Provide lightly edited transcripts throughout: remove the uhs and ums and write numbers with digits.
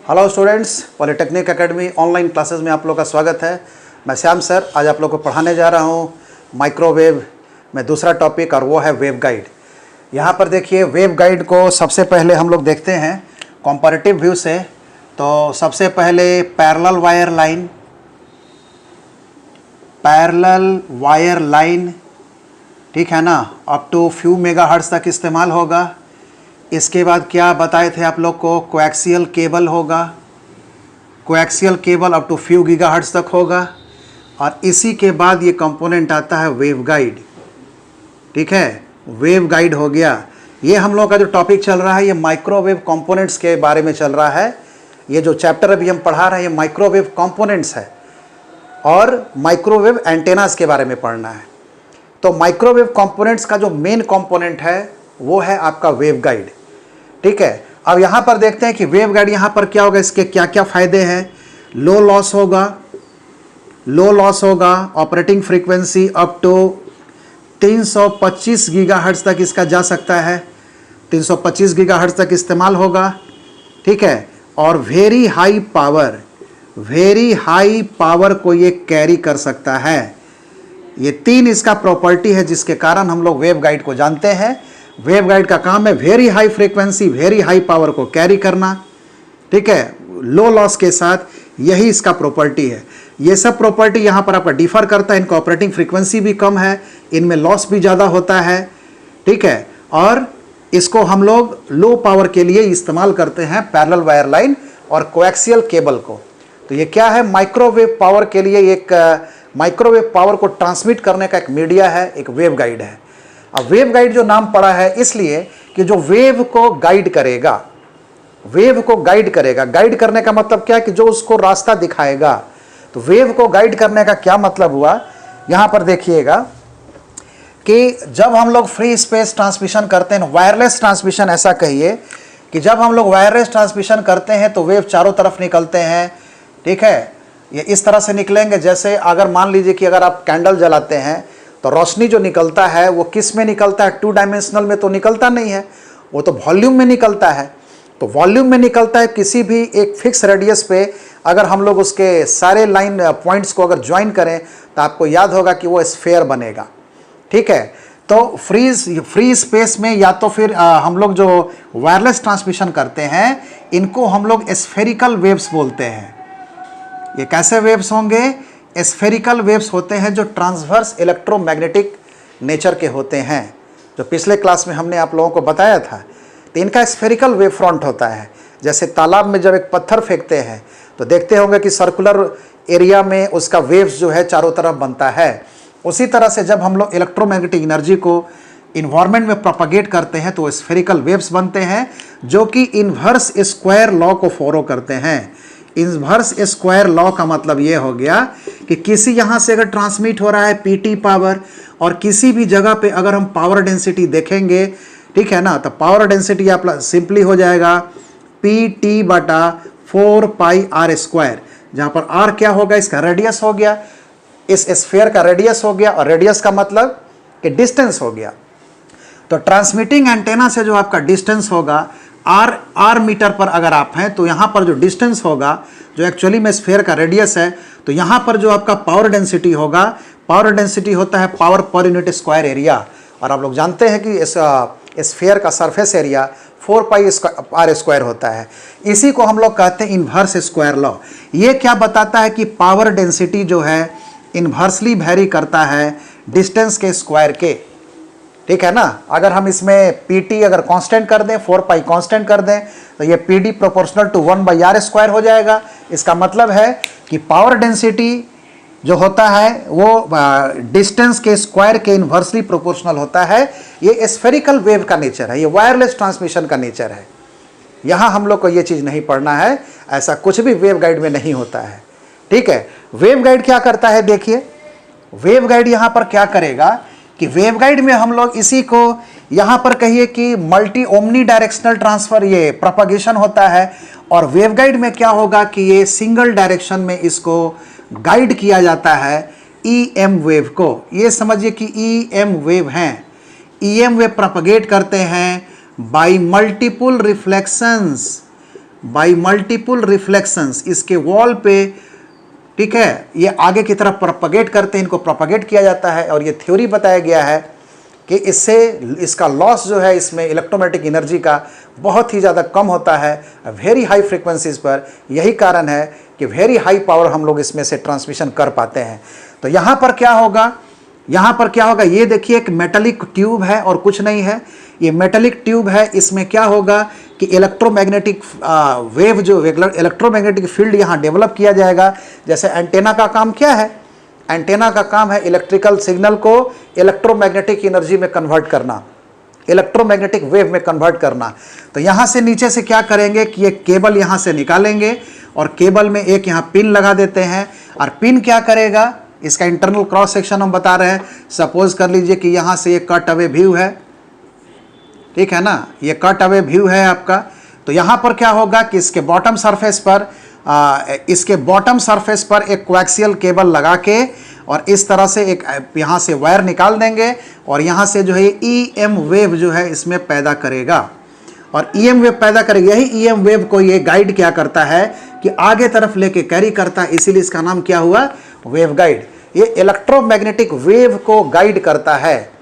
Hello students, polytechnic academy online classes में आप लोग का स्वागत है। मैं श्याम सर आज आप लोग को पढ़ाने जा रहा हूँ माइक्रोवेव में दूसरा टॉपिक, और वो है वेव गाइड। यहाँ पर देखिए, वेव गाइड को सबसे पहले हम लोग देखते हैं कंपैरेटिव व्यू से। तो सबसे पहले पैरेलल वायर लाइन, ठीक है ना, अप टू फ्यू मेगाहर्ट्ज़ तक इस्तेमाल होगा। इसके बाद क्या बताए थे आप लोग को, कोएक्सियल केबल होगा, coaxial cable up to few gigahertz तक होगा। और इसी के बाद ये कंपोनेंट आता है वेव गाइड, ठीक है, वेव गाइड हो गया। ये हम लोग का जो टॉपिक चल रहा है ये माइक्रोवेव कंपोनेंट्स के बारे में चल रहा है। ये जो चैप्टर अभी हम पढ़ा रहे हैं ये माइक्रोवेव कंपोनेंट्स है और माइक्रोवेव एंटेनास के बारे में पढ़ना है। तो माइक्रोवेव कंपोनेंट्स का जो मेन कंपोनेंट है वो है आपका वेव गाइड, ठीक है। अब यहाँ पर देखते हैं कि वेव गाइड यहाँ पर क्या होगा, इसके क्या क्या फ़ायदे हैं। लो लॉस होगा, operating frequency up to 325 gigahertz तक इसका जा सकता है, 325 गीगाहर्ट्ज़ तक इस्तेमाल होगा, ठीक है। और वेरी हाई पावर को ये कैरी कर सकता है। ये तीन इसका प्रॉपर्टी है जिसके कारण हम लोग वेव गाइड को जानते हैं। वेव गाइड का काम है very high frequency, very high power को कैरी करना, ठीक है, लो लॉस के साथ। यही इसका प्रॉपर्टी है। ये सब प्रॉपर्टी यहाँ पर आपका डिफर करता है। इनका ऑपरेटिंग फ्रीक्वेंसी भी कम है, इनमें लॉस भी ज़्यादा होता है, ठीक है। और इसको हम लोग लो पावर के लिए इस्तेमाल करते हैं, पैरेलल वायर लाइन और कोएक्सियल केबल को। तो ये क्या है, माइक्रोवेव पावर के लिए एक माइक्रोवेव पावर को ट्रांसमिट करने का एक मीडिया है, एक वेव गाइड है। अब वेव गाइड जो नाम पड़ा है इसलिए कि जो वेव को गाइड करेगा, गाइड करने का मतलब क्या है कि जो उसको रास्ता दिखाएगा। तो वेव को गाइड करने का क्या मतलब हुआ, यहां पर देखिएगा कि जब हम लोग फ्री स्पेस ट्रांसमिशन करते हैं, वायरलेस ट्रांसमिशन ऐसा कहिए कि जब हम लोग वायरलेस ट्रांसमिशन करते हैं तो वेव चारों तरफ निकलते हैं, ठीक है। ये इस तरह से निकलेंगे, जैसे अगर मान लीजिए कि अगर आप कैंडल जलाते हैं तो रोशनी जो निकलता है वो किस में निकलता है, 2 डायमेंशनल में तो निकलता नहीं है, वो तो वॉल्यूम में निकलता है। तो वॉल्यूम में निकलता है, किसी भी एक फिक्स रेडियस पे अगर हम लोग उसके सारे लाइन पॉइंट्स को अगर ज्वाइन करें तो आपको याद होगा कि वो स्फेयर बनेगा, ठीक है। तो फ्री स्पेस में या तो फिर हम लोग जो वायरलेस ट्रांसमिशन करते हैं इनको हम लोग स्फेरिकल वेव्स बोलते हैं। ये कैसे वेव्स होंगे, स्फेरिकल वेव्स होते हैं जो ट्रांसवर्स इलेक्ट्रोमैग्नेटिक नेचर के होते हैं, जो पिछले क्लास में हमने आप लोगों को बताया था। तो इनका स्फेरिकल वेव फ्रंट होता है। जैसे तालाब में जब एक पत्थर फेंकते हैं तो देखते होंगे कि सर्कुलर एरिया में उसका वेव्स जो है चारों तरफ बनता है। उसी तरह से जब हम लोग इलेक्ट्रोमैग्नेटिक एनर्जी को इन्वायरमेंट में प्रोपागेट करते हैं तो स्फेरिकल वेव्स बनते हैं, जो कि इन्वर्स स्क्वायर लॉ को फॉलो करते हैं। इन्वर्स स्क्वायर लॉ का मतलब ये हो गया कि किसी यहाँ से अगर ट्रांसमिट हो रहा है पीटी पावर, और किसी भी जगह पे अगर हम पावर डेंसिटी देखेंगे, ठीक है ना, तो पावर डेंसिटी आप सिंपली हो जाएगा PT बटा 4πr², जहाँ पर r क्या होगा, इसका रेडियस हो गया, इस स्फीयर का रेडियस हो गया, और रेडियस का मतलब कि डिस्टेंस हो गया। तो ट्रांसमिटिंग एंटेना से जो आपका डिस्टेंस होगा, r मीटर पर अगर आप हैं तो यहाँ पर जो डिस्टेंस होगा, जो एक्चुअली में स्फीयर का रेडियस है, तो यहाँ पर जो आपका पावर डेंसिटी होगा, पावर डेंसिटी होता है power per unit square area. और आप लोग जानते हैं कि इस स्फीयर का सरफेस एरिया 4πr² होता है। इसी को हम लोग कहते हैं इन्वर्स स्क्वायर लॉ। ये क्या बताता है कि पावर डेंसिटी जो है इन्वर्सली वेरी करता है डिस्टेंस के स्क्वायर के, ठीक है ना। अगर हम इसमें PT अगर कांस्टेंट कर दें, 4π कांस्टेंट कर दें, तो ये PD प्रोपोर्शनल टू 1/r² हो जाएगा। इसका मतलब है कि पावर डेंसिटी जो होता है वो डिस्टेंस के स्क्वायर के इन्वर्सली प्रोपोर्शनल होता है। ये स्फेरिकल वेव का नेचर है, ये वायरलेस ट्रांसमिशन का नेचर है। यहाँ हम लोग को ये चीज़ नहीं पढ़ना है, ऐसा कुछ भी वेव गाइड में नहीं होता है, ठीक है। वेव गाइड क्या करता है, देखिए वेव गाइड यहाँ पर क्या करेगा कि वेव गाइड में हम लोग इसी को यहाँ पर कहिए कि मल्टी ओमनी डायरेक्शनल ट्रांसफर, ये प्रोपगेशन होता है। और वेव गाइड में क्या होगा कि ये सिंगल डायरेक्शन में इसको गाइड किया जाता है EM वेव को। ये समझिए कि EM वेव हैं, EM वेव प्रोपगेट करते हैं bye multiple reflections by multiple reflections, इसके वॉल पे, ठीक है, ये आगे की तरफ प्रोपगेट करते हैं, इनको प्रोपगेट किया जाता है। और ये थ्योरी बताया गया है कि इससे इसका लॉस जो है इसमें इलेक्ट्रोमैग्नेटिक एनर्जी का बहुत ही ज़्यादा कम होता है वेरी हाई फ्रीक्वेंसीज पर। यही कारण है कि वेरी हाई पावर हम लोग इसमें से ट्रांसमिशन कर पाते हैं। तो यहाँ पर क्या होगा, यहाँ पर क्या होगा, ये देखिए एक मेटालिक ट्यूब है और कुछ नहीं है, ये मेटालिक ट्यूब है। इसमें क्या होगा कि इलेक्ट्रोमैग्नेटिक वेव जो इलेक्ट्रोमैग्नेटिक फील्ड यहाँ डेवलप किया जाएगा। जैसे एंटेना का काम क्या है, एंटेना का काम है इलेक्ट्रिकल सिग्नल को इलेक्ट्रोमैग्नेटिक एनर्जी में कन्वर्ट करना, इलेक्ट्रोमैग्नेटिक वेव में कन्वर्ट करना। तो यहाँ से नीचे से क्या करेंगे कि ये केबल यहाँ से निकालेंगे और केबल में एक यहाँ पिन लगा देते हैं। और पिन क्या करेगा, इसका इंटरनल क्रॉस सेक्शन हम बता रहे हैं। सपोज कर लीजिए कि यहाँ से ये कट अवे व्यू है, ठीक है ना, ये कट अवे व्यू है आपका। तो यहाँ पर क्या होगा कि इसके बॉटम सरफेस पर एक कोएक्सियल केबल लगा के और इस तरह से एक यहाँ से वायर निकाल देंगे और यहाँ से जो है EM वेव जो है इसमें पैदा करेगा। और EM वेव पैदा करेगा, यही EM वेव को ये गाइड क्या करता है कि आगे तरफ लेके कैरी करता है, इसीलिए इसका नाम क्या हुआ, वेव गाइड। ये इलेक्ट्रोमैग्नेटिक वेव को गाइड करता है।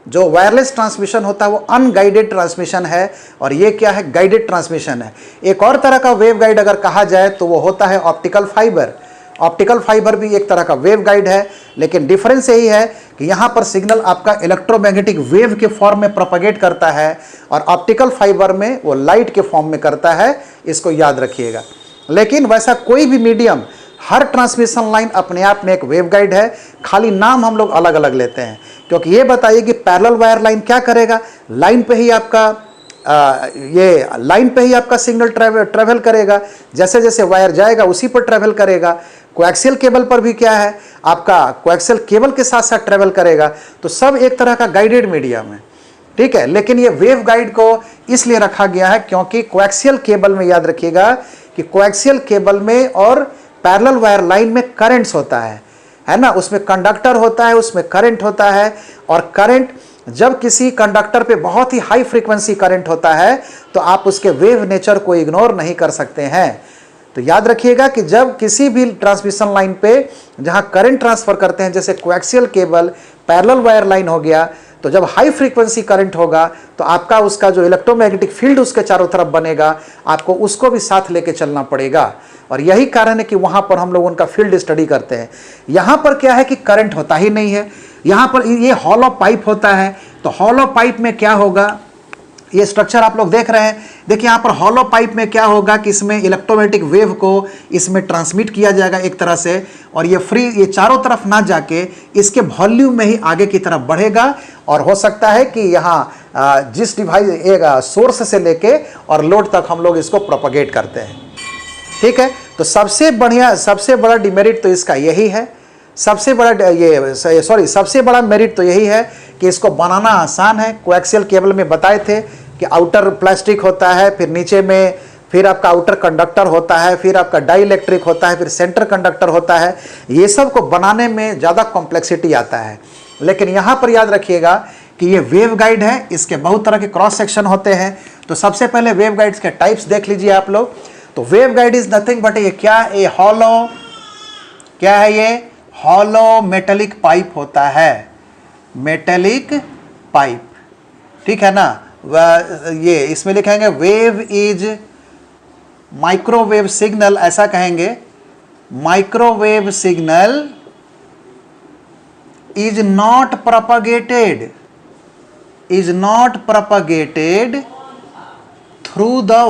जो वायरलेस ट्रांसमिशन होता है वो अनगाइडेड ट्रांसमिशन है और ये क्या है, गाइडेड ट्रांसमिशन है। एक और तरह का वेव गाइड अगर कहा जाए तो वो होता है ऑप्टिकल फाइबर। ऑप्टिकल फाइबर भी एक तरह का वेव गाइड है, लेकिन डिफरेंस यही है कि यहाँ पर सिग्नल आपका इलेक्ट्रोमैग्नेटिक वेव के फॉर्म में प्रोपगेट करता है और ऑप्टिकल फाइबर में वो लाइट के फॉर्म में करता है, इसको याद रखिएगा। लेकिन वैसा कोई भी मीडियम, हर ट्रांसमिशन लाइन अपने आप में एक वेव गाइड है, खाली नाम हम लोग अलग अलग लेते हैं। क्योंकि ये बताइए कि पैरेलल वायर लाइन क्या करेगा, लाइन पे ही आपका सिग्नल ट्रेवल करेगा, जैसे जैसे वायर जाएगा उसी पर ट्रेवल करेगा। कोएक्सियल केबल पर भी क्या है, आपका कोएक्सियल केबल के साथ साथ ट्रेवल करेगा। तो सब एक तरह का गाइडेड मीडियम है, ठीक है। लेकिन ये वेव गाइड को इसलिए रखा गया है क्योंकि कोएक्सियल केबल में, याद रखिएगा कि कोएक्सियल केबल में और पैरेलल वायर लाइन में करंट्स होता है ना, उसमें कंडक्टर होता है, उसमें करंट होता है। और करंट, जब किसी कंडक्टर पे बहुत ही हाई फ्रीक्वेंसी करंट होता है तो आप उसके वेव नेचर को इग्नोर नहीं कर सकते हैं। तो याद रखिएगा कि जब किसी भी ट्रांसमिशन लाइन पे जहां करंट ट्रांसफर करते हैं, जैसे coaxial cable, parallel wire line हो गया, तो जब हाई फ्रीक्वेंसी करंट होगा तो आपका उसका जो इलेक्ट्रोमैग्नेटिक फील्ड उसके चारों तरफ बनेगा, आपको उसको भी साथ लेके चलना पड़ेगा। और यही कारण है कि वहां पर हम लोग उनका फील्ड स्टडी करते हैं। यहां पर क्या है कि करंट होता ही नहीं है, यहां पर ये हॉलो पाइप होता है। तो हॉलो पाइप में क्या होगा, ये स्ट्रक्चर आप लोग देख रहे हैं, देखिए यहाँ पर हॉलो पाइप में क्या होगा कि इसमें इलेक्ट्रोमैग्नेटिक वेव को इसमें ट्रांसमिट किया जाएगा एक तरह से, और ये चारों तरफ ना जाके इसके वॉल्यूम में ही आगे की तरफ बढ़ेगा। और हो सकता है कि यहाँ जिस डिवाइस एक सोर्स से लेके और लोड तक हम लोग इसको प्रोपगेट करते हैं, ठीक है। तो सबसे बड़ा डिमेरिट तो इसका यही है, सबसे बड़ा मेरिट तो यही है कि इसको बनाना आसान है। कोएक्सियल केबल में बताए थे कि आउटर प्लास्टिक होता है, फिर नीचे में फिर आपका आउटर कंडक्टर होता है, फिर आपका डाइइलेक्ट्रिक होता है, फिर सेंटर कंडक्टर होता है। ये सब को बनाने में ज़्यादा कॉम्प्लेक्सिटी आता है। लेकिन यहाँ पर याद रखिएगा कि ये वेव गाइड है, इसके बहुत तरह के क्रॉस सेक्शन होते हैं। तो सबसे पहले वेव गाइड्स के टाइप्स देख लीजिए आप लोग। तो wave guide is nothing but ये क्या, ये हॉलो, क्या है, ये हॉलो मेटेलिक पाइप होता है, मेटेलिक पाइप, ठीक है ना। ये इसमें लिखेंगे वेव इज माइक्रोवेव सिग्नल, ऐसा कहेंगे, microwave signal is not propagated through the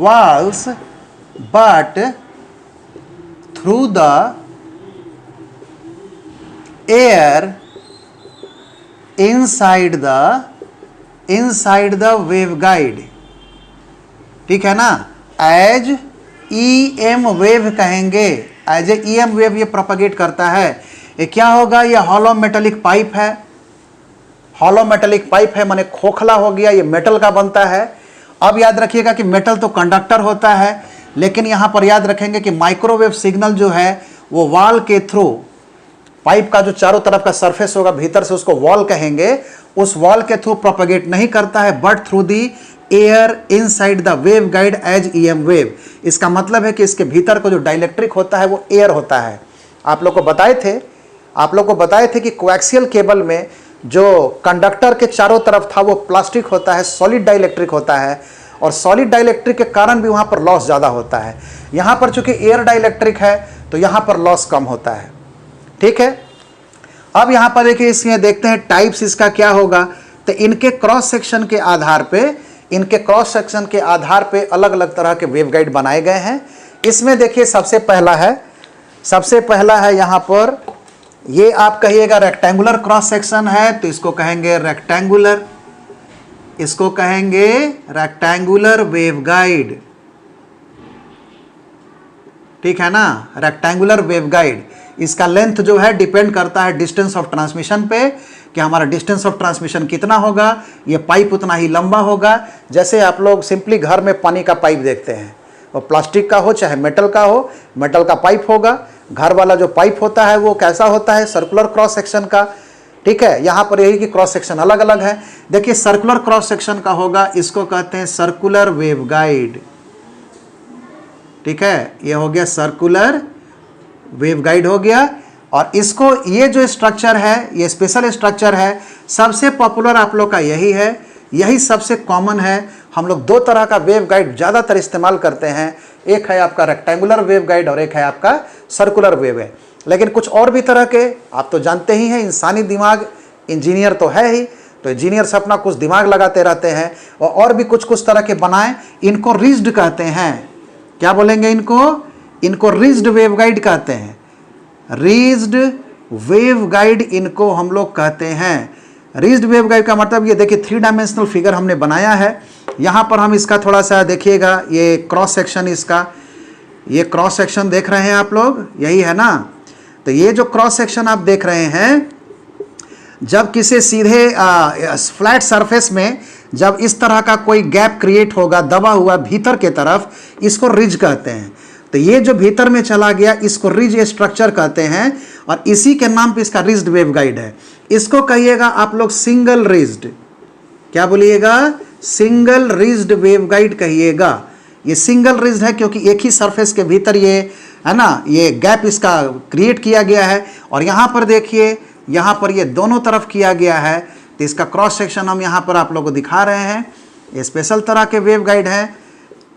walls but through the air inside the waveguide, ठीक है ना। एज EM वेव कहेंगे, एज ए EM वेव ये प्रोपगेट करता है। ये क्या होगा, ये हॉलो मेटेलिक पाइप है, हॉलो मेटेलिक पाइप है माने खोखला हो गया, ये मेटल का बनता है। अब याद रखिएगा कि मेटल तो कंडक्टर होता है, लेकिन यहाँ पर याद रखेंगे कि माइक्रोवेव सिग्नल जो है वो वाल के थ्रू, पाइप का जो चारों तरफ का सरफेस होगा भीतर से उसको वॉल कहेंगे, उस वॉल के थ्रू प्रोपेगेट नहीं करता है but through the air inside the wave guide as EM wave. इसका मतलब है कि इसके भीतर को जो डाइलेक्ट्रिक होता है वो एयर होता है। आप लोग को बताए थे कि कोएक्सियल केबल में जो कंडक्टर के चारों तरफ था वो प्लास्टिक होता है, सॉलिड डाइलेक्ट्रिक होता है, और सॉलिड डाइलेक्ट्रिक के कारण भी वहाँ पर लॉस ज़्यादा होता है। यहाँ पर चूंकि एयर डाइलेक्ट्रिक है तो यहाँ पर लॉस कम होता है। ठीक है, अब यहाँ पर देखिए इसमें देखते हैं टाइप्स इसका क्या होगा। तो इनके क्रॉस सेक्शन के आधार पे अलग अलग तरह के वेवगाइड बनाए गए हैं। इसमें देखिए सबसे पहला है यहाँ पर, ये आप कहिएगा रेक्टेंगुलर क्रॉस सेक्शन है तो इसको कहेंगे रेक्टेंगुलर वेवगाइड। ठीक है ना, रेक्टेंगुलर वेवगाइड। इसका लेंथ जो है डिपेंड करता है डिस्टेंस ऑफ ट्रांसमिशन पे, कि हमारा डिस्टेंस ऑफ ट्रांसमिशन कितना होगा, ये पाइप उतना ही लंबा होगा। जैसे आप लोग सिंपली घर में पानी का पाइप देखते हैं, वो प्लास्टिक का हो चाहे मेटल का हो, मेटल का पाइप होगा। घर वाला जो पाइप होता है वो कैसा होता है, सर्कुलर क्रॉस सेक्शन का। ठीक है, यहाँ पर यही कि क्रॉस सेक्शन अलग अलग है। देखिए सर्कुलर क्रॉस सेक्शन का होगा, इसको कहते हैं सर्कुलर वेवगाइड। ठीक है, ये हो गया सर्कुलर वेवगाइड हो गया। और इसको ये जो स्ट्रक्चर है, ये स्पेशल स्ट्रक्चर है, सबसे पॉपुलर आप लोग का यही है, यही सबसे कॉमन है। हम लोग दो तरह का वेवगाइड ज़्यादातर इस्तेमाल करते हैं, एक है आपका रेक्टेंगुलर वेवगाइड और एक है आपका सर्कुलर वेवगाइड। लेकिन कुछ और भी तरह के आप तो जानते ही हैं, इंसानी दिमाग, इंजीनियर तो है ही, तो इंजीनियर्स अपना कुछ दिमाग लगाते रहते हैं और भी कुछ तरह के बनाएं। इनको रिज्ड कहते हैं। क्या बोलेंगे इनको रिज्ड वेवगाइड कहते हैं। रिज्ड वेवगाइड इनको हम लोग कहते हैं। रिज्ड वेवगाइड का मतलब ये देखिए 3 डायमेंशनल फिगर हमने बनाया है। यहाँ पर हम इसका थोड़ा सा देखिएगा, ये क्रॉस सेक्शन, इसका ये क्रॉस सेक्शन देख रहे हैं आप लोग, यही है ना। तो ये जो क्रॉस सेक्शन आप देख रहे हैं, जब किसी सीधे फ्लैट सरफेस में जब इस तरह का कोई गैप क्रिएट होगा दबा हुआ भीतर के तरफ, इसको रिज कहते हैं। तो ये जो भीतर में चला गया इसको रिज स्ट्रक्चर कहते हैं, और इसी के नाम पे इसका रिज्ड वेवगाइड है। इसको कहिएगा आप लोग सिंगल रिज्ड। क्या बोलिएगा, सिंगल रिज्ड वेवगाइड कहिएगा। ये सिंगल रिज्ड है क्योंकि एक ही सरफेस के भीतर ये है ना, ये गैप इसका क्रिएट किया गया है। और यहाँ पर देखिए, यहाँ पर ये दोनों तरफ किया गया है। तो इसका क्रॉस सेक्शन हम यहाँ पर आप लोगों को दिखा रहे हैं। ये स्पेशल तरह के वेवगाइड हैं।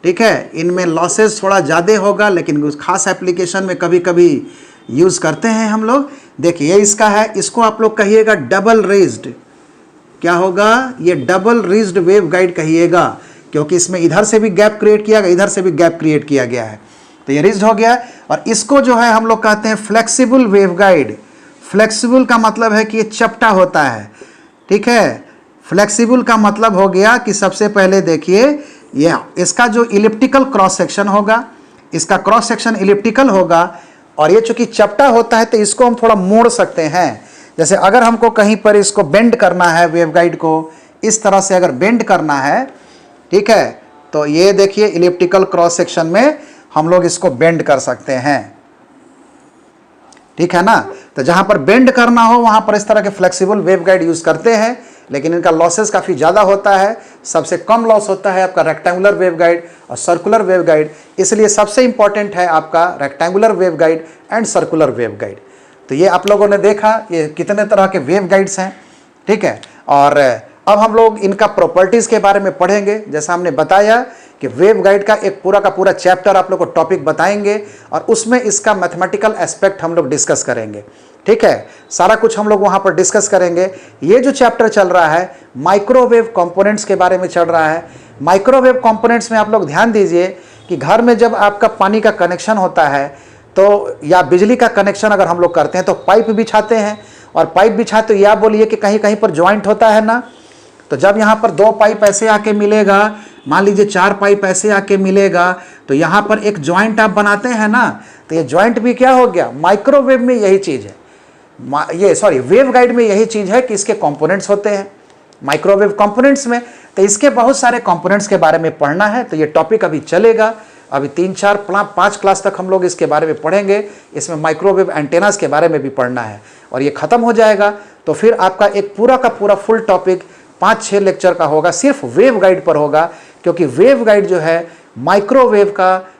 ठीक है, इनमें लॉसेस थोड़ा ज़्यादा होगा, लेकिन उस खास एप्लीकेशन में कभी कभी यूज़ करते हैं हम लोग। देखिए ये इसका है, इसको आप लोग कहिएगा डबल रिज्ड। क्या होगा, ये डबल रिज्ड वेवगाइड कहिएगा, क्योंकि इसमें इधर से भी गैप क्रिएट किया गया, इधर से भी गैप क्रिएट किया गया है। तो ये रिज्ड हो गया। और इसको जो है हम लोग कहते हैं फ्लेक्सिबल वेवगाइड। फ्लेक्सिबल का मतलब है कि ये चपटा होता है। ठीक है, फ्लेक्सिबल का मतलब हो गया कि सबसे पहले देखिए, ये इसका जो इलिप्टिकल क्रॉस सेक्शन होगा, इसका क्रॉस सेक्शन इलिप्टिकल होगा। और ये चूंकि चपटा होता है तो इसको हम थोड़ा मोड़ सकते हैं। जैसे अगर हमको कहीं पर इसको बेंड करना है, वेवगाइड को इस तरह से अगर बेंड करना है, ठीक है, तो ये देखिए इलिप्टिकल क्रॉस सेक्शन में हम लोग इसको बेंड कर सकते हैं। ठीक है ना। तो जहां पर बेंड करना हो वहां पर इस तरह के फ्लेक्सिबल वेवगाइड यूज करते हैं, लेकिन इनका लॉसेस काफ़ी ज़्यादा होता है। सबसे कम लॉस होता है आपका रेक्टेंगुलर वेवगाइड और सर्कुलर वेवगाइड। इसलिए सबसे इंपॉर्टेंट है आपका rectangular waveguide and circular waveguide. तो ये आप लोगों ने देखा ये कितने तरह के वेवगाइड्स हैं। ठीक है, और अब हम लोग इनका प्रॉपर्टीज़ के बारे में पढ़ेंगे। जैसा हमने बताया कि वेवगाइड का एक पूरा का पूरा चैप्टर आप लोग को टॉपिक बताएंगे और उसमें इसका मैथमेटिकल एस्पेक्ट हम लोग डिस्कस करेंगे। ठीक है, सारा कुछ हम लोग वहाँ पर डिस्कस करेंगे। ये जो चैप्टर चल रहा है माइक्रोवेव कंपोनेंट्स के बारे में चल रहा है। माइक्रोवेव कंपोनेंट्स में आप लोग ध्यान दीजिए कि घर में जब आपका पानी का कनेक्शन होता है तो या बिजली का कनेक्शन अगर हम लोग करते हैं तो पाइप बिछाते हैं, और पाइप बिछाते तो या बोलिए कि कहीं कहीं पर ज्वाइंट होता है ना। तो जब यहाँ पर 2 पाइप ऐसे आके मिलेगा, मान लीजिए 4 पाइप ऐसे आके मिलेगा, तो यहाँ पर एक ज्वाइंट आप बनाते हैं ना। तो ये ज्वाइंट भी क्या हो गया, माइक्रोवेव में यही चीज़ है। वेवगाइड में यही चीज़ है कि इसके कंपोनेंट्स होते हैं माइक्रोवेव कंपोनेंट्स में। तो इसके बहुत सारे कंपोनेंट्स के बारे में पढ़ना है, तो ये टॉपिक अभी चलेगा। अभी 3-4-5 क्लास तक हम लोग इसके बारे में पढ़ेंगे। इसमें माइक्रोवेव एंटेनास के बारे में भी पढ़ना है और ये ख़त्म हो जाएगा तो फिर आपका एक पूरा का पूरा फुल टॉपिक 5-6 लेक्चर का होगा, सिर्फ वेव गाइड पर होगा, क्योंकि वेव गाइड जो है माइक्रोवेव का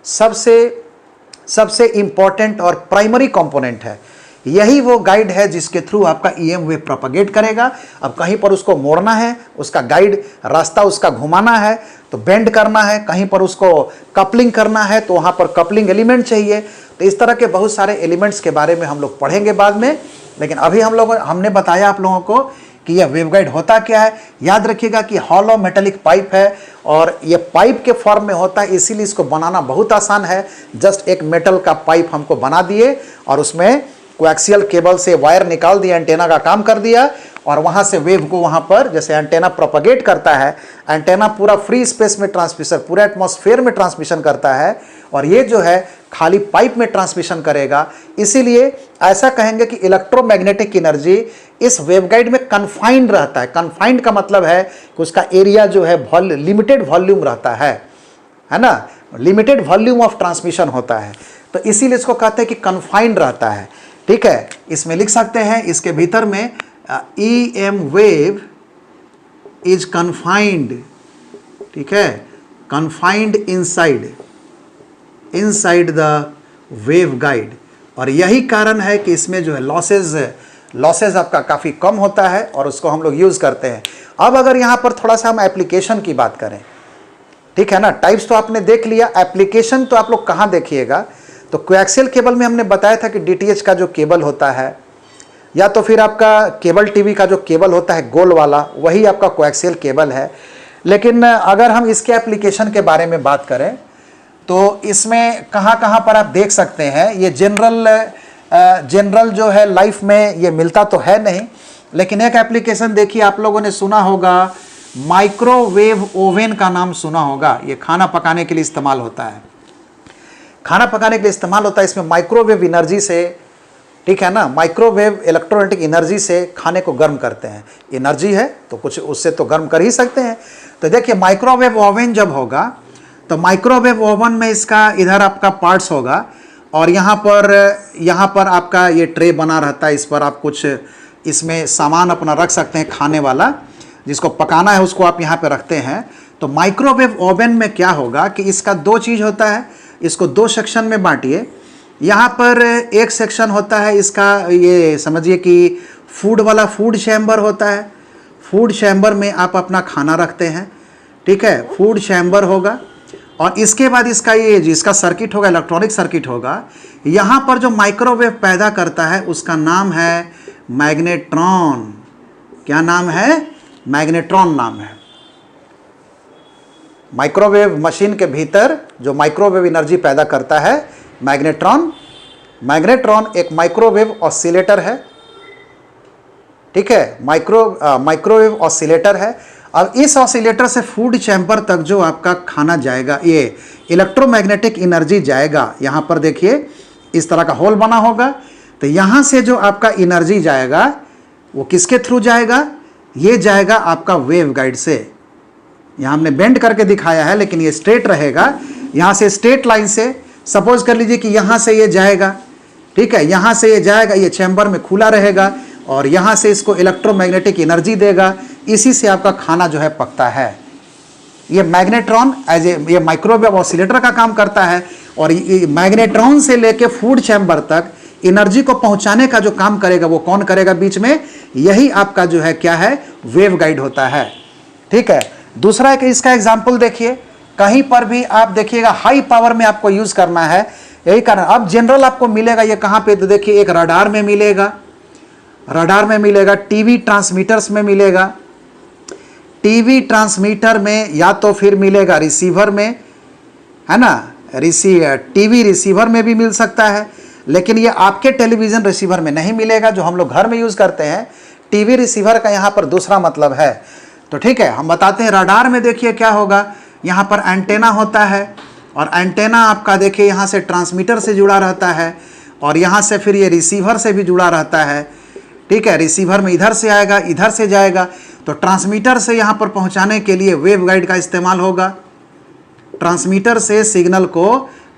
सबसे इम्पॉर्टेंट और प्राइमरी कंपोनेंट है। यही वो गाइड है जिसके थ्रू आपका EM वेव प्रोपगेट करेगा। अब कहीं पर उसको मोड़ना है, उसका गाइड रास्ता उसका घुमाना है तो बेंड करना है, कहीं पर उसको कपलिंग करना है तो वहाँ पर कपलिंग एलिमेंट चाहिए। तो इस तरह के बहुत सारे एलिमेंट्स के बारे में हम लोग पढ़ेंगे बाद में, लेकिन अभी हमने बताया आप लोगों को कि यह वेवगाइड होता क्या है। याद रखिएगा कि हॉलो मेटेलिक पाइप है और ये पाइप के फॉर्म में होता है, इसीलिए इसको बनाना बहुत आसान है। जस्ट एक मेटल का पाइप हमको बना दिए और उसमें कोएक्सियल केबल से वायर निकाल दिया, एंटेना का काम कर दिया और वहाँ से वेव को वहाँ पर जैसे एंटेना प्रोपगेट करता है, एंटेना पूरा फ्री स्पेस में ट्रांसमिशन, पूरे एटमॉस्फेयर में ट्रांसमिशन करता है और ये जो है खाली पाइप में ट्रांसमिशन करेगा। इसीलिए ऐसा कहेंगे कि इलेक्ट्रोमैग्नेटिक एनर्जी इस वेवगाइड में कन्फाइंड रहता है। कन्फाइंड का मतलब है कि उसका एरिया जो है लिमिटेड वॉल्यूम रहता है ना, लिमिटेड वॉल्यूम ऑफ ट्रांसमिशन होता है, तो इसीलिए इसको कहते हैं कि कन्फाइंड रहता है। ठीक है, इसमें लिख सकते हैं इसके भीतर में EM वेव इज कन्फाइंड, ठीक है, confined inside the wave guide. और यही कारण है कि इसमें जो है लॉसेज आपका काफ़ी कम होता है और उसको हम लोग यूज़ करते हैं। अब अगर यहाँ पर थोड़ा सा हम एप्लीकेशन की बात करें, ठीक है ना, टाइप्स तो आपने देख लिया, एप्लीकेशन तो आप लोग कहाँ देखिएगा, तो कोएक्सियल केबल में हमने बताया था कि DTH का जो केबल होता है या तो फिर आपका केबल टीवी का जो केबल होता है गोल वाला, वही आपका कोएक्सियल केबल है। लेकिन अगर हम इसके एप्लीकेशन के बारे में बात करें तो इसमें कहाँ पर आप देख सकते हैं, ये जनरल जो है लाइफ में ये मिलता तो है नहीं, लेकिन एक एप्लीकेशन देखिए, आप लोगों ने सुना होगा माइक्रोवेव ओवन का नाम सुना होगा। ये खाना पकाने के लिए इस्तेमाल होता है, खाना पकाने के लिए इस्तेमाल होता है। इसमें माइक्रोवेव एनर्जी से, ठीक है ना, माइक्रोवेव इलेक्ट्रोमैग्नेटिक एनर्जी से खाने को गर्म करते हैं। एनर्जी है तो कुछ उससे तो गर्म कर ही सकते हैं। तो देखिए माइक्रोवेव ओवन जब होगा तो माइक्रोवेव ओवन में इसका इधर आपका पार्ट्स होगा और यहाँ पर आपका ये ट्रे बना रहता है, इस पर आप कुछ इसमें सामान अपना रख सकते हैं, खाने वाला जिसको पकाना है उसको आप यहाँ पे रखते हैं। तो माइक्रोवेव ओवन में क्या होगा कि इसका दो चीज़ होता है, इसको दो सेक्शन में बांटिए। यहाँ पर एक सेक्शन होता है इसका, ये समझिए कि फूड वाला फूड चैम्बर होता है। फूड चैम्बर में आप अपना खाना रखते हैं, ठीक है, फूड चैम्बर होगा। और इसके बाद इसका ये जिसका सर्किट होगा, इलेक्ट्रॉनिक सर्किट होगा। यहाँ पर जो माइक्रोवेव पैदा करता है उसका नाम है मैग्नेट्रॉन। क्या नाम है? मैग्नेट्रॉन नाम है। माइक्रोवेव मशीन के भीतर जो माइक्रोवेव एनर्जी पैदा करता है मैग्नेट्रॉन एक माइक्रोवेव ऑसिलेटर है, ठीक है, माइक्रोवेव ऑसिलेटर है। अब इस ऑसिलेटर से फूड चैम्बर तक जो आपका खाना जाएगा, ये इलेक्ट्रोमैग्नेटिक एनर्जी जाएगा। यहाँ पर देखिए इस तरह का होल बना होगा, तो यहाँ से जो आपका एनर्जी जाएगा वो किसके थ्रू जाएगा? ये जाएगा आपका वेव गाइड से। यहाँ हमने बेंड करके दिखाया है लेकिन ये स्ट्रेट रहेगा। यहाँ से स्ट्रेट लाइन से सपोज कर लीजिए कि यहाँ से ये जाएगा, ठीक है, यहाँ से ये जाएगा, ये चैम्बर में खुला रहेगा और यहाँ से इसको इलेक्ट्रोमैग्नेटिक एनर्जी देगा। इसी से आपका खाना जो है पकता है। ये मैग्नेट्रॉन ये माइक्रोवेव ऑसिलेटर का काम करता है और ये मैग्नेट्रॉन से लेके फूड चैम्बर तक एनर्जी को पहुंचाने का जो काम करेगा वो कौन करेगा बीच में? यही आपका जो है क्या है? वेव गाइड होता है, ठीक है। दूसरा एक इसका एग्जाम्पल देखिए, कहीं पर भी आप देखिएगा हाई पावर में आपको यूज करना है, यही कारण। अब जनरल आपको मिलेगा ये कहाँ पे? तो देखिए एक रडार में मिलेगा, टीवी ट्रांसमीटर्स में मिलेगा, टीवी ट्रांसमीटर में, या तो फिर मिलेगा रिसीवर में, है ना, टीवी रिसीवर में भी मिल सकता है। लेकिन ये आपके टेलीविज़न रिसीवर में नहीं मिलेगा जो हम लोग घर में यूज़ करते हैं। टीवी रिसीवर का यहाँ पर दूसरा मतलब है। तो ठीक है, हम बताते हैं। रडार में देखिए क्या होगा, यहाँ पर एंटेना होता है और एंटेना आपका देखिए यहाँ से ट्रांसमीटर से जुड़ा रहता है और यहाँ से फिर ये रिसीवर से भी जुड़ा रहता है, ठीक है। रिसीवर में इधर से आएगा, इधर से जाएगा, तो ट्रांसमीटर से यहाँ पर पहुँचाने के लिए वेव गाइड का इस्तेमाल होगा, ट्रांसमीटर से सिग्नल को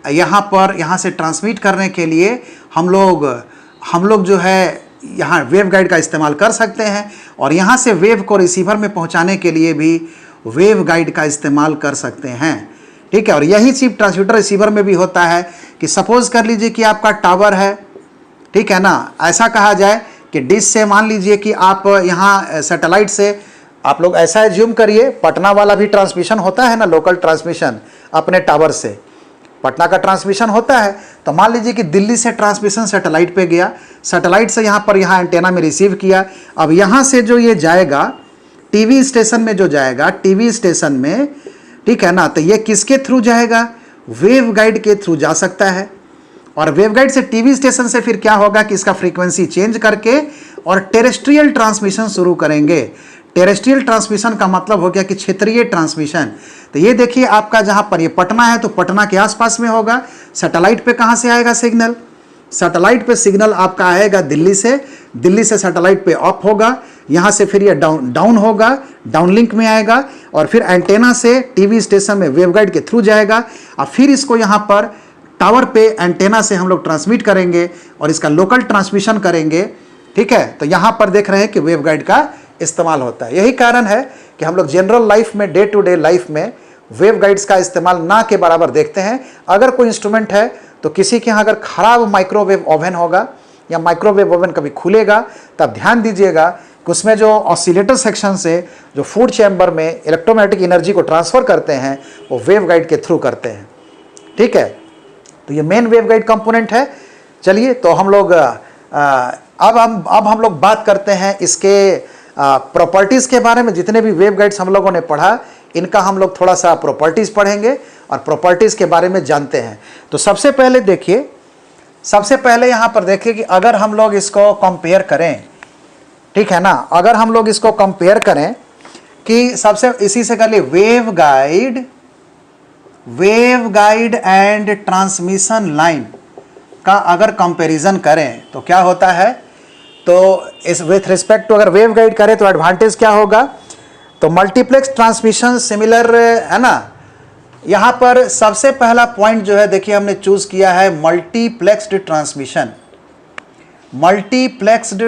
यहाँ से ट्रांसमिट करने के लिए हम लोग जो है यहाँ वेव गाइड का इस्तेमाल कर सकते हैं, और यहाँ से वेव को रिसीवर में पहुँचाने के लिए भी वेव गाइड का इस्तेमाल कर सकते हैं। ठीक है, और यही चीज़ ट्रांसमीटर रिसीवर में भी होता है कि सपोज कर लीजिए कि आपका टावर है, ठीक है ना, ऐसा कहा जाए कि डिश से मान लीजिए कि आप यहाँ सैटेलाइट से आप लोग ऐसा एज्यूम करिए, पटना वाला भी ट्रांसमिशन होता है ना, लोकल ट्रांसमिशन अपने टावर से पटना का ट्रांसमिशन होता है। तो मान लीजिए कि दिल्ली से ट्रांसमिशन सैटेलाइट पे गया, सैटेलाइट से यहाँ एंटेना में रिसीव किया। अब यहाँ से जो ये जाएगा टीवी स्टेशन में, जो जाएगा टीवी स्टेशन में, ठीक है ना, तो ये किसके थ्रू जाएगा? वेव गाइड के थ्रू जा सकता है। और वेव गाइड से टीवी स्टेशन से फिर क्या होगा कि इसका फ्रीक्वेंसी चेंज करके और टेरेस्ट्रियल ट्रांसमिशन शुरू करेंगे। टेरेस्ट्रियल ट्रांसमिशन का मतलब हो गया कि क्षेत्रीय ट्रांसमिशन। तो ये देखिए आपका जहाँ पर ये पटना है तो पटना के आसपास में होगा। सैटेलाइट पे कहाँ से आएगा सिग्नल? सैटेलाइट पे सिग्नल आपका आएगा दिल्ली से, दिल्ली से सैटेलाइट पे अप होगा, यहाँ से फिर ये डाउन होगा, डाउनलिंक में आएगा, और फिर एंटेना से टीवी स्टेशन में वेवगाइड के थ्रू जाएगा, और फिर इसको यहाँ पर टावर पे एंटेना से हम लोग ट्रांसमिट करेंगे और इसका लोकल ट्रांसमिशन करेंगे। ठीक है, तो यहाँ पर देख रहे हैं कि वेवगाइड का इस्तेमाल होता है। यही कारण है कि हम लोग जनरल लाइफ में, डे टू डे लाइफ में वेवगाइड्स का इस्तेमाल ना के बराबर देखते हैं। अगर कोई इंस्ट्रूमेंट है तो किसी के यहाँ अगर खराब माइक्रोवेव ओवन होगा या माइक्रोवेव ओवन कभी खुलेगा, तब ध्यान दीजिएगा कि उसमें जो ऑसिलेटर सेक्शन से जो फूड चैम्बर में इलेक्ट्रोमैग्नेटिक एनर्जी को ट्रांसफ़र करते हैं वो वेवगाइड के थ्रू करते हैं। ठीक है, तो ये मेन वेवगाइड कंपोनेंट है। चलिए, तो हम लोग अब हम लोग बात करते हैं इसके प्रॉपर्टीज़ के बारे में। जितने भी वेवगाइड्स हम लोगों ने पढ़ा, इनका हम लोग थोड़ा सा प्रॉपर्टीज़ पढ़ेंगे और प्रॉपर्टीज़ के बारे में जानते हैं। तो सबसे पहले देखिए, सबसे पहले यहाँ पर देखिए कि अगर हम लोग इसको कंपेयर करें, ठीक है ना, अगर हम लोग इसको कंपेयर करें कि सबसे इसी से कर लिए wave guide and transmission line का अगर कंपैरिजन करें तो क्या होता है? तो इस विथ रिस्पेक्ट टू अगर वेव गाइड करें तो एडवांटेज क्या होगा? तो मल्टीप्लेक्स ट्रांसमिशन सिमिलर है ना। यहाँ पर सबसे पहला पॉइंट जो है देखिए हमने चूज किया है मल्टीप्लेक्स्ड ट्रांसमिशन। मल्टीप्लेक्स्ड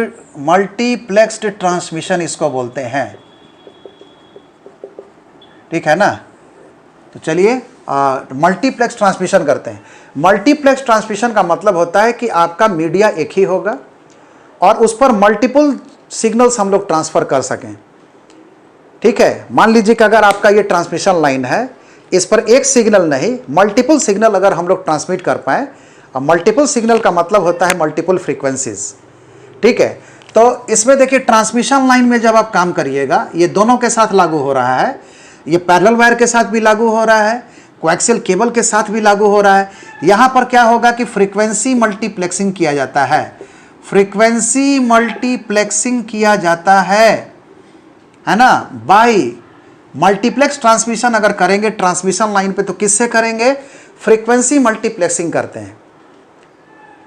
ट्रांसमिशन इसको बोलते हैं। ठीक है ना, तो चलिए मल्टीप्लेक्स ट्रांसमिशन करते हैं। मल्टीप्लेक्स ट्रांसमिशन का मतलब होता है कि आपका मीडिया एक ही होगा और उस पर मल्टीपल सिग्नल्स हम लोग ट्रांसफ़र कर सकें। ठीक है, मान लीजिए कि अगर आपका ये ट्रांसमिशन लाइन है, इस पर एक सिग्नल नहीं मल्टीपल सिग्नल अगर हम लोग ट्रांसमिट कर पाएँ, और मल्टीपल सिग्नल का मतलब होता है मल्टीपल फ्रीक्वेंसीज। ठीक है, तो इसमें देखिए ट्रांसमिशन लाइन में जब आप काम करिएगा, ये दोनों के साथ लागू हो रहा है, ये पैरेलल वायर के साथ भी लागू हो रहा है, कोएक्सियल केबल के साथ भी लागू हो रहा है। यहाँ पर क्या होगा कि फ्रीक्वेंसी मल्टीप्लेक्सिंग किया जाता है, फ्रीक्वेंसी मल्टीप्लेक्सिंग किया जाता है ना। बाई मल्टीप्लेक्स ट्रांसमिशन अगर करेंगे ट्रांसमिशन लाइन पे तो किससे करेंगे? फ्रीक्वेंसी मल्टीप्लेक्सिंग करते हैं।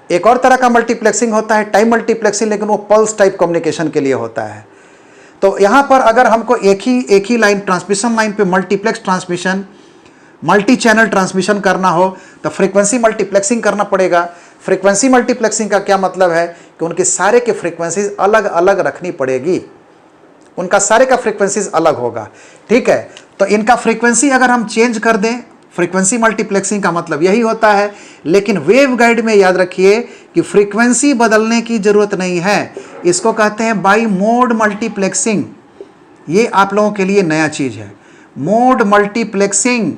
एक और तरह का मल्टीप्लेक्सिंग होता है टाइम मल्टीप्लेक्सिंग, लेकिन वो पल्स टाइप कम्युनिकेशन के लिए होता है। तो यहाँ पर अगर हमको एक ही लाइन ट्रांसमिशन लाइन पे multiplex transmission, multi channel transmission करना हो तो फ्रीक्वेंसी मल्टीप्लेक्सिंग करना पड़ेगा। फ्रीक्वेंसी मल्टीप्लेक्सिंग का क्या मतलब है कि उनके सारे के फ्रीक्वेंसीज अलग अलग रखनी पड़ेगी, उनका सारे का फ्रीक्वेंसीज अलग होगा। ठीक है, तो इनका फ्रीक्वेंसी अगर हम चेंज कर दें, फ्रीक्वेंसी मल्टीप्लेक्सिंग का मतलब यही होता है। लेकिन वेव गाइड में याद रखिए कि फ्रीक्वेंसी बदलने की जरूरत नहीं है, इसको कहते हैं बाई मोड मल्टीप्लेक्सिंग। ये आप लोगों के लिए नया चीज़ है, मोड मल्टीप्लेक्सिंग।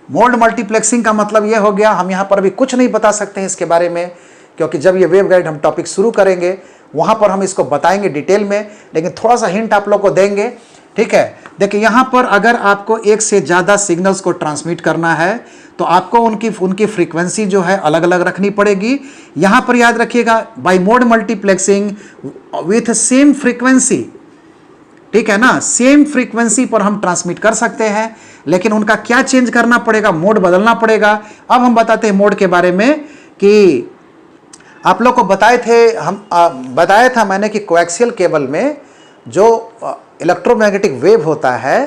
मोड मल्टीप्लेक्सिंग का मतलब ये हो गया, हम यहाँ पर अभी कुछ नहीं बता सकते हैं इसके बारे में, क्योंकि जब ये वेव गाइड हम टॉपिक शुरू करेंगे वहाँ पर हम इसको बताएंगे डिटेल में, लेकिन थोड़ा सा हिंट आप लोग को देंगे। ठीक है, देखिए यहाँ पर अगर आपको एक से ज़्यादा सिग्नल्स को ट्रांसमिट करना है तो आपको उनकी फ्रीक्वेंसी जो है अलग अलग रखनी पड़ेगी। यहाँ पर याद रखिएगा by mode multiplexing with same frequency, ठीक है ना, सेम फ्रीक्वेंसी पर हम ट्रांसमिट कर सकते हैं, लेकिन उनका क्या चेंज करना पड़ेगा? मोड बदलना पड़ेगा। अब हम बताते हैं मोड के बारे में कि आप लोग को बताया था मैंने कि कोएक्सियल केबल में जो इलेक्ट्रोमैग्नेटिक वेव होता है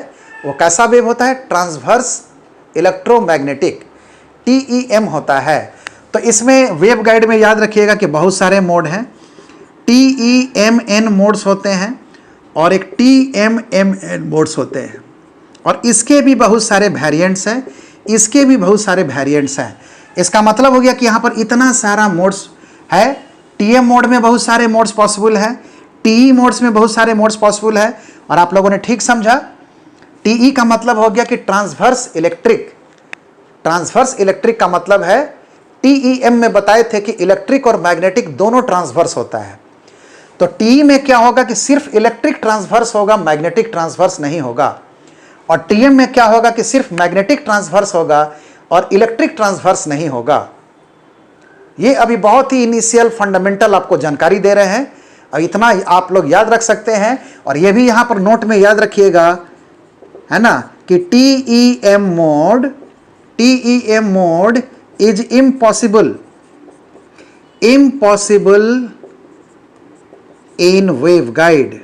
वो कैसा वेव होता है? ट्रांसवर्स इलेक्ट्रोमैग्नेटिक, TEM होता है। तो इसमें वेव गाइड में याद रखिएगा कि बहुत सारे मोड हैं, TEMN मोड्स होते हैं और एक TMMN मोड्स होते हैं, और इसके भी बहुत सारे वेरिएंट्स हैं, इसके भी बहुत सारे वेरिएंट्स हैं। इसका मतलब हो गया कि यहाँ पर इतना सारा मोड्स है। TM मोड में बहुत सारे मोड्स पॉसिबल है, TE मोड्स में बहुत सारे मोड्स पॉसिबल है। और आप लोगों ने ठीक समझा, TE का मतलब हो गया कि ट्रांसवर्स इलेक्ट्रिक। ट्रांसवर्स इलेक्ट्रिक का मतलब है, TEM में बताए थे कि इलेक्ट्रिक और मैग्नेटिक दोनों ट्रांसवर्स होता है। तो TE में क्या होगा कि सिर्फ इलेक्ट्रिक ट्रांसवर्स होगा, मैग्नेटिक ट्रांसवर्स नहीं होगा। और TM में क्या होगा कि सिर्फ मैग्नेटिक ट्रांसवर्स होगा और इलेक्ट्रिक ट्रांसवर्स नहीं होगा। ये अभी बहुत ही इनिशियल फंडामेंटल आपको जानकारी दे रहे हैं, और इतना आप लोग याद रख सकते हैं। और ये भी यहां पर नोट में याद रखिएगा, है ना, कि TEM mode is impossible in wave guide.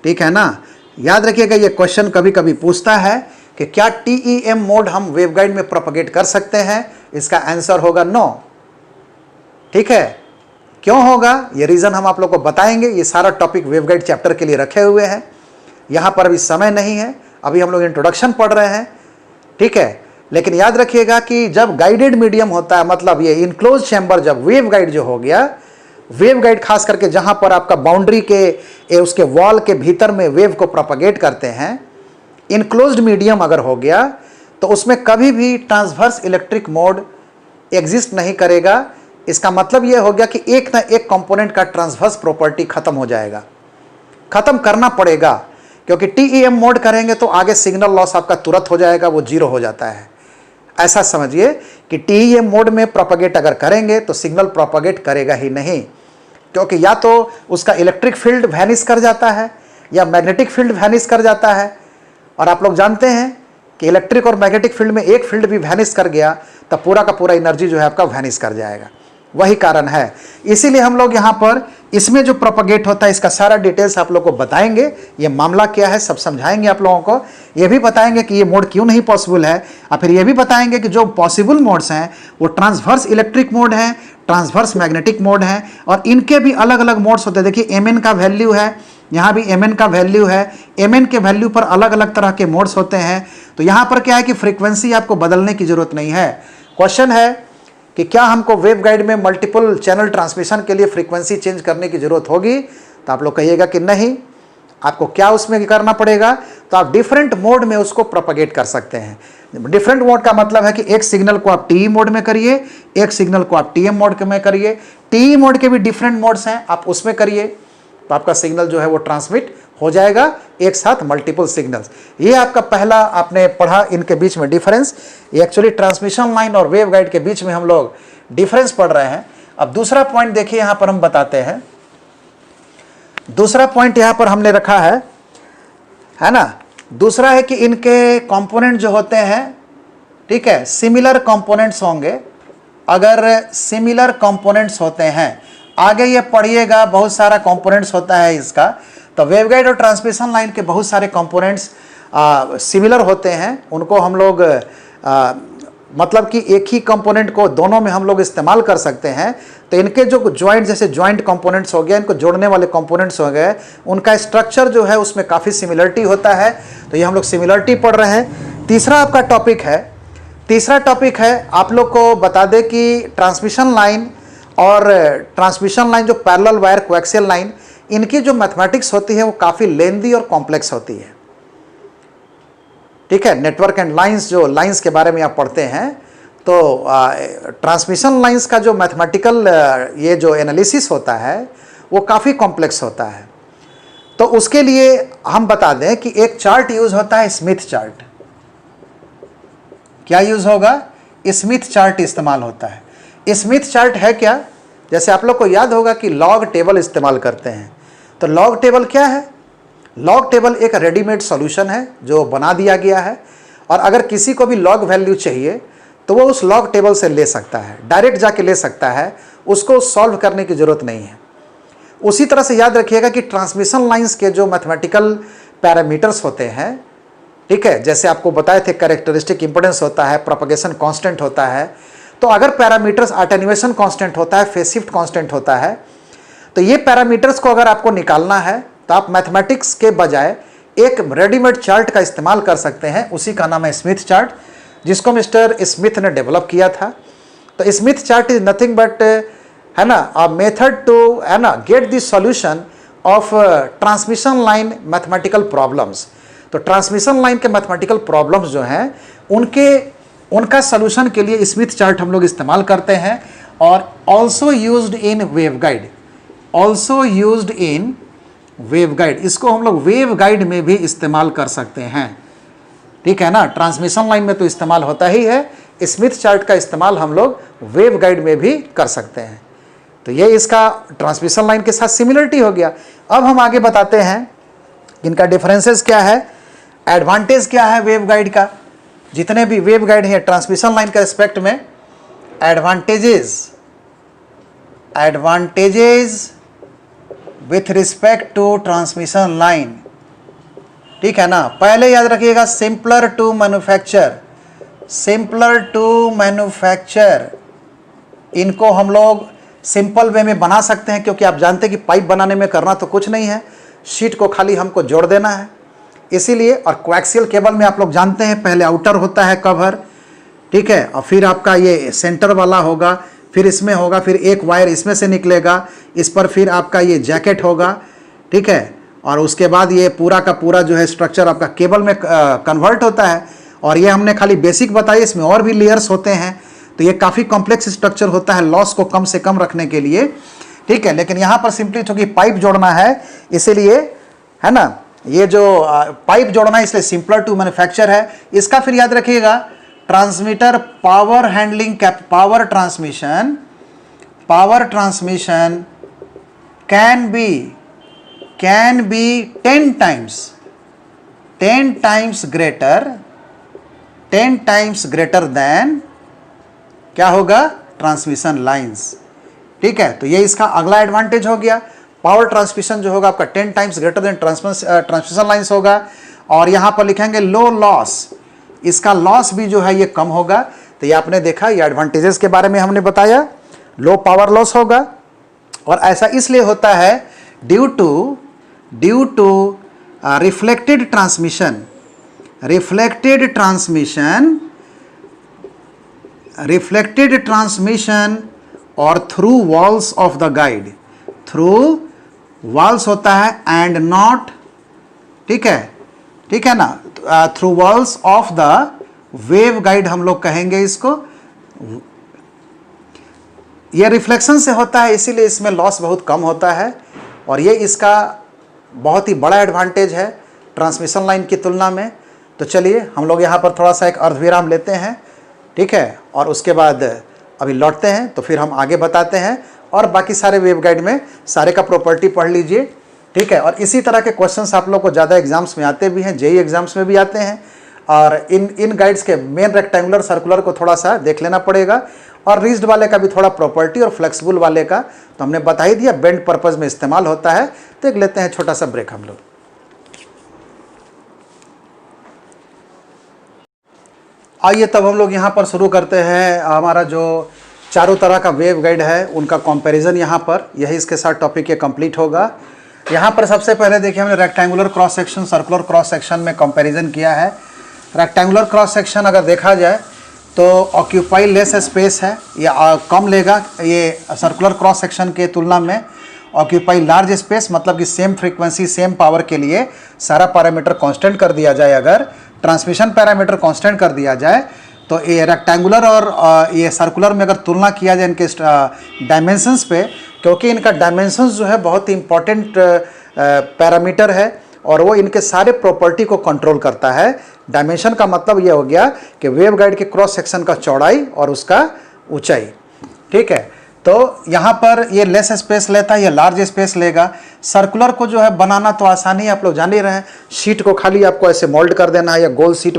ठीक है ना, याद रखिएगा, ये क्वेश्चन कभी कभी पूछता है कि क्या TEM मोड हम वेव गाइड में प्रोपगेट कर सकते हैं। इसका आंसर होगा नो। ठीक है, क्यों होगा, ये रीजन हम आप लोग को बताएंगे। ये सारा टॉपिक वेव गाइड चैप्टर के लिए रखे हुए हैं, यहां पर अभी समय नहीं है, अभी हम लोग इंट्रोडक्शन पढ़ रहे हैं। ठीक है, लेकिन याद रखिएगा कि जब गाइडेड मीडियम होता है, मतलब ये इनक्लोज चैम्बर, जब वेव गाइड जो हो गया, वेव गाइड खास करके जहां पर आपका बाउंड्री के उसके वॉल के भीतर में वेव को प्रोपगेट करते हैं, इनक्लोज्ड मीडियम अगर हो गया तो उसमें कभी भी ट्रांसवर्स इलेक्ट्रिक मोड एग्जिस्ट नहीं करेगा। इसका मतलब यह हो गया कि एक ना एक कंपोनेंट का ट्रांसवर्स प्रॉपर्टी खत्म हो जाएगा, खत्म करना पड़ेगा, क्योंकि TEM मोड करेंगे तो आगे सिग्नल लॉस आपका तुरंत हो जाएगा, वो जीरो हो जाता है। ऐसा समझिए कि TEM मोड में प्रोपगेट अगर करेंगे तो सिग्नल प्रोपगेट करेगा ही नहीं, क्योंकि या तो उसका इलेक्ट्रिक फील्ड वैनिश कर जाता है या मैग्नेटिक फील्ड वैनिश कर जाता है। और आप लोग जानते हैं कि इलेक्ट्रिक और मैग्नेटिक फील्ड में एक फील्ड भी वैनिश कर गया तो पूरा का पूरा एनर्जी जो है आपका वैनिश कर जाएगा। वही कारण है, इसीलिए हम लोग यहाँ पर इसमें जो प्रोपगेट होता है इसका सारा डिटेल्स आप लोग को बताएंगे। ये मामला क्या है सब समझाएंगे आप लोगों को। ये भी बताएंगे कि ये मोड क्यों नहीं पॉसिबल है, और फिर ये भी बताएंगे कि जो पॉसिबल मोड्स हैं वो ट्रांसवर्स इलेक्ट्रिक मोड हैं, ट्रांसवर्स मैग्नेटिक मोड हैं, और इनके भी अलग अलग मोड्स होते हैं। देखिए MN का वैल्यू है, यहाँ भी MN का वैल्यू है, MN के वैल्यू पर अलग अलग तरह के मोड्स होते हैं। तो यहाँ पर क्या है कि फ्रीक्वेंसी आपको बदलने की जरूरत नहीं है। क्वेश्चन है कि क्या हमको वेव गाइड में मल्टीपल चैनल ट्रांसमिशन के लिए फ्रीक्वेंसी चेंज करने की जरूरत होगी, तो आप लोग कहिएगा कि नहीं। आपको क्या उसमें करना पड़ेगा, तो आप डिफरेंट मोड में उसको प्रोपगेट कर सकते हैं। डिफरेंट मोड का मतलब है कि एक सिग्नल को आप TE मोड में करिए, एक सिग्नल को आप TM मोड में करिए। TE मोड के भी डिफरेंट मोड्स हैं, आप उसमें करिए तो आपका सिग्नल जो है वो ट्रांसमिट हो जाएगा एक साथ मल्टीपल सिग्नल्स। ये आपका पहला आपने पढ़ा इनके बीच में डिफरेंस। ये एक्चुअली ट्रांसमिशन लाइन और वेव गाइड के बीच में हम लोग डिफरेंस पढ़ रहे हैं। अब दूसरा पॉइंट देखिए, यहां पर हम बताते हैं। दूसरा पॉइंट यहां पर हमने रखा है ना। दूसरा है कि इनके कंपोनेंट जो होते हैं, ठीक है, सिमिलर कंपोनेंट्स होंगे। अगर सिमिलर कंपोनेंट्स होते हैं, आगे ये पढ़िएगा, बहुत सारा कंपोनेंट्स होता है इसका। तो वेवगाइड और ट्रांसमिशन लाइन के बहुत सारे कंपोनेंट्स सिमिलर होते हैं। उनको हम लोग मतलब कि एक ही कंपोनेंट को दोनों में हम लोग इस्तेमाल कर सकते हैं। तो इनके जो जॉइंट, जैसे जॉइंट कंपोनेंट्स हो गया, इनको जोड़ने वाले कंपोनेंट्स हो गए, उनका स्ट्रक्चर जो है उसमें काफ़ी सिमिलरिटी होता है। तो ये हम लोग सिमिलरिटी पढ़ रहे हैं। तीसरा आपका टॉपिक है, तीसरा टॉपिक है आप लोग को बता दें कि ट्रांसमिशन लाइन और ट्रांसमिशन लाइन जो पैरेलल वायर कोएक्सियल लाइन, इनकी जो मैथमेटिक्स होती है वो काफ़ी लेंदी और कॉम्प्लेक्स होती है। ठीक है, नेटवर्क एंड लाइंस, जो लाइंस के बारे में आप पढ़ते हैं, तो ट्रांसमिशन लाइंस का जो मैथमेटिकल ये जो एनालिसिस होता है वो काफ़ी कॉम्प्लेक्स होता है। तो उसके लिए हम बता दें कि एक चार्ट यूज़ होता है, स्मिथ चार्ट। क्या यूज़ होगा? स्मिथ चार्ट इस्तेमाल होता है। स्मिथ चार्ट है क्या? जैसे आप लोग को याद होगा कि लॉग टेबल इस्तेमाल करते हैं। तो लॉग टेबल क्या है? लॉग टेबल एक रेडीमेड सॉल्यूशन है जो बना दिया गया है, और अगर किसी को भी लॉग वैल्यू चाहिए तो वो उस लॉग टेबल से ले सकता है, डायरेक्ट जाके ले सकता है, उसको सॉल्व करने की ज़रूरत नहीं है। उसी तरह से याद रखिएगा कि ट्रांसमिशन लाइंस के जो मैथमेटिकल पैरामीटर्स होते हैं, ठीक है, जैसे आपको बताए थे कैरेक्टरिस्टिक इंपोर्टेंस होता है, प्रोपगेशन कांस्टेंट होता है। तो अगर पैरामीटर्स अटेन्यूएशन कांस्टेंट होता है, फेज शिफ्ट कांस्टेंट होता है, तो ये पैरामीटर्स को अगर आपको निकालना है तो आप मैथमेटिक्स के बजाय एक रेडीमेड चार्ट का इस्तेमाल कर सकते हैं। उसी का नाम है स्मिथ चार्ट, जिसको मिस्टर स्मिथ ने डेवलप किया था। तो Smith chart is nothing but है ना अ मेथड टू है ना get the solution of transmission line mathematical problems. तो ट्रांसमिशन लाइन के मैथमेटिकल प्रॉब्लम्स जो हैं उनका सॉल्यूशन के लिए स्मिथ चार्ट हम लोग इस्तेमाल करते हैं। और also used in waveguide, also used in waveguide, इसको हम लोग वेवगाइड में भी इस्तेमाल कर सकते हैं। ठीक है ना, ट्रांसमिशन लाइन में तो इस्तेमाल होता ही है, स्मिथ चार्ट का इस्तेमाल हम लोग वेवगाइड में भी कर सकते हैं। तो ये इसका ट्रांसमिशन लाइन के साथ सिमिलरिटी हो गया। अब हम आगे बताते हैं इनका डिफरेंसेस क्या है, एडवांटेज क्या है वेवगाइड का। जितने भी वेवगाइड है ट्रांसमिशन लाइन के एस्पेक्ट में, advantages with respect to transmission line. ठीक है ना, पहले याद रखिएगा simpler to manufacture, simpler to manufacture. इनको हम लोग सिंपल वे में बना सकते हैं, क्योंकि आप जानते हैं कि पाइप बनाने में करना तो कुछ नहीं है, शीट को खाली हमको जोड़ देना है, इसीलिए। और कोएक्सियल केबल में आप लोग जानते हैं पहले आउटर होता है कवर, ठीक है, और फिर आपका ये सेंटर वाला होगा, फिर इसमें होगा, फिर एक वायर इसमें से निकलेगा, इस पर फिर आपका ये जैकेट होगा, ठीक है, और उसके बाद ये पूरा का पूरा जो है स्ट्रक्चर आपका केबल में कन्वर्ट होता है। और ये हमने खाली बेसिक बताई, इसमें और भी लेयर्स होते हैं, तो ये काफ़ी कॉम्प्लेक्स स्ट्रक्चर होता है लॉस को कम से कम रखने के लिए। ठीक है, लेकिन यहाँ पर सिंपली चूंकि पाइप जोड़ना है, इसीलिए है ना, ये जो पाइप जोड़ना है इसलिए सिंपलर टू मैन्युफैक्चर है। इसका फिर याद रखिएगा transmitter power handling power transmission can be 10 times greater than क्या होगा, ट्रांसमिशन लाइंस। ठीक है, तो ये इसका अगला एडवांटेज हो गया। पावर ट्रांसमिशन जो होगा आपका 10 times greater than transmission lines होगा। और यहाँ पर लिखेंगे लो लॉस, इसका लॉस भी जो है ये कम होगा। तो ये आपने देखा, ये एडवांटेजेस के बारे में हमने बताया, लो पावर लॉस होगा। और ऐसा इसलिए होता है ड्यू टू रिफ्लेक्टेड ट्रांसमिशन और through walls of the guide, through walls होता है एंड नॉट, ठीक है ना, through walls of the wave guide हम लोग कहेंगे इसको। ये रिफ्लेक्शन से होता है, इसीलिए इसमें लॉस बहुत कम होता है। और ये इसका बहुत ही बड़ा एडवांटेज है ट्रांसमिशन लाइन की तुलना में। तो चलिए हम लोग यहाँ पर थोड़ा सा एक अर्धविराम लेते हैं, ठीक है, और उसके बाद अभी लौटते हैं, तो फिर हम आगे बताते हैं। और बाकी सारे वेवगाइड में सारे का प्रॉपर्टी पढ़ लीजिए, ठीक है। और इसी तरह के क्वेश्चंस आप लोग को ज़्यादा एग्जाम्स में आते भी हैं, जेई एग्जाम्स में भी आते हैं। और इन गाइड्स के मेन रेक्टेंगुलर सर्कुलर को थोड़ा सा देख लेना पड़ेगा, और रिज्ड वाले का भी थोड़ा प्रॉपर्टी, और फ्लेक्सिबल वाले का तो हमने बता ही दिया, बेंड पर्पज़ में इस्तेमाल होता है। तो एक लेते हैं छोटा सा ब्रेक हम लोग। आइए तब हम लोग यहाँ पर शुरू करते हैं हमारा जो चारों तरह का वेव गाइड है उनका कंपैरिजन। यहाँ पर यही इसके साथ टॉपिक ये कंप्लीट होगा। यहाँ पर सबसे पहले देखिए हमने rectangular cross section, circular cross section में कंपैरिजन किया है। रेक्टेंगुलर क्रॉस सेक्शन अगर देखा जाए तो ऑक्यूपाई लेस स्पेस है, या कम लेगा ये सर्कुलर क्रॉस सेक्शन के तुलना में। ऑक्यूपाई लार्ज स्पेस मतलब कि सेम फ्रीक्वेंसी सेम पावर के लिए सारा पैरामीटर कांस्टेंट कर दिया जाए, अगर ट्रांसमिशन पैरामीटर कांस्टेंट कर दिया जाए, तो ये रेक्टेंगुलर और ये सर्कुलर में अगर तुलना किया जाए इनके डायमेंशंस पे, क्योंकि इनका डायमेंशंस जो है बहुत ही इंपॉर्टेंट पैरामीटर है और वो इनके सारे प्रॉपर्टी को कंट्रोल करता है। डायमेंशन का मतलब ये हो गया कि वेव गाइड के क्रॉस सेक्शन का चौड़ाई और उसका ऊंचाई, ठीक है। तो यहाँ पर ये लेस स्पेस लेता है, ये लार्ज स्पेस लेगा। सर्कुलर को जो है बनाना तो आसानी है, आप लोग जान ही रहे हैं। शीट को खाली आपको ऐसे मोल्ड कर देना है या गोल शीट